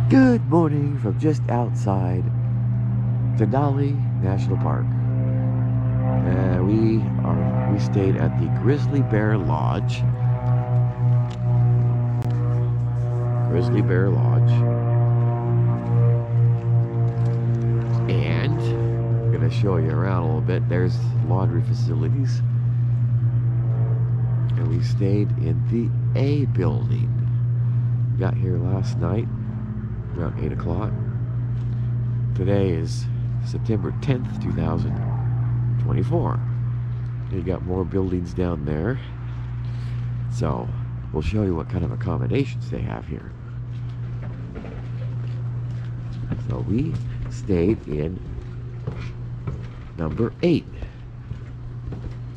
Good morning from just outside Denali National Park. We stayed at the Grizzly Bear Lodge. Grizzly Bear Lodge. And I'm gonna show you around a little bit. There's laundry facilities. And we stayed in the A building. Got here last night around 8 o'clock. Today is September 10th, 2024. You got more buildings down there. So we'll show you what kind of accommodations they have here. So we stayed in number 8.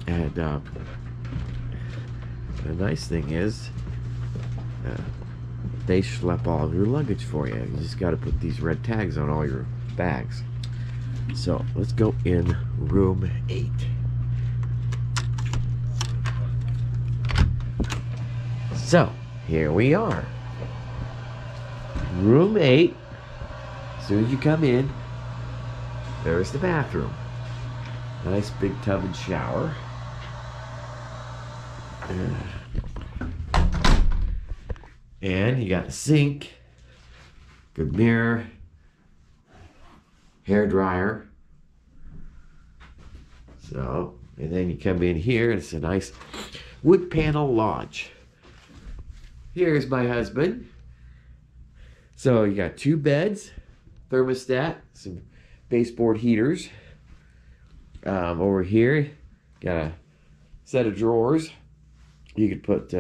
And the nice thing is they schlep all of your luggage for you. You just got to put these red tags on all your bags. So let's go in room 8. So here we are. Room 8. As soon as you come in, there's the bathroom. Nice big tub and shower. And you got a sink, good mirror, hair dryer. So, and then you come in here, it's a nice wood panel lodge. Here's my husband. So you got 2 beds, thermostat, some baseboard heaters. Over here, got a set of drawers. You could put,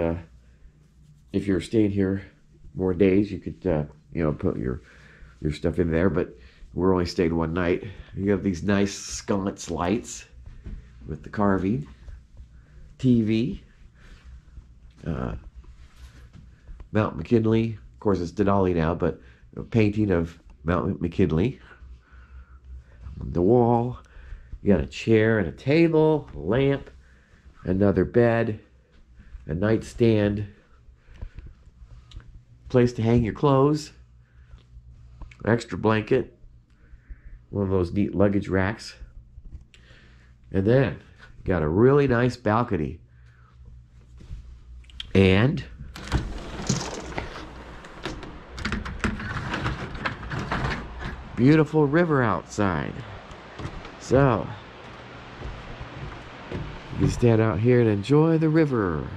if you're staying here more days, you could, put your stuff in there. But we're only staying one night. You have these nice sconce lights with the carving, TV, Mount McKinley. Of course, it's Denali now, but a painting of Mount McKinley. On the wall, you got a chair and a table, a lamp, another bed, a nightstand, place to hang your clothes, extra blanket, one of those neat luggage racks, and then got a really nice balcony and beautiful river outside. So you can stand out here and enjoy the river.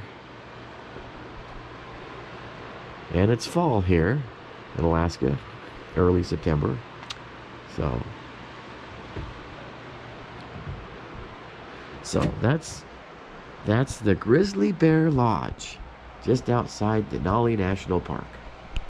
And it's fall here in Alaska, early September. So that's the Grizzly Bear Lodge, just outside Denali National Park.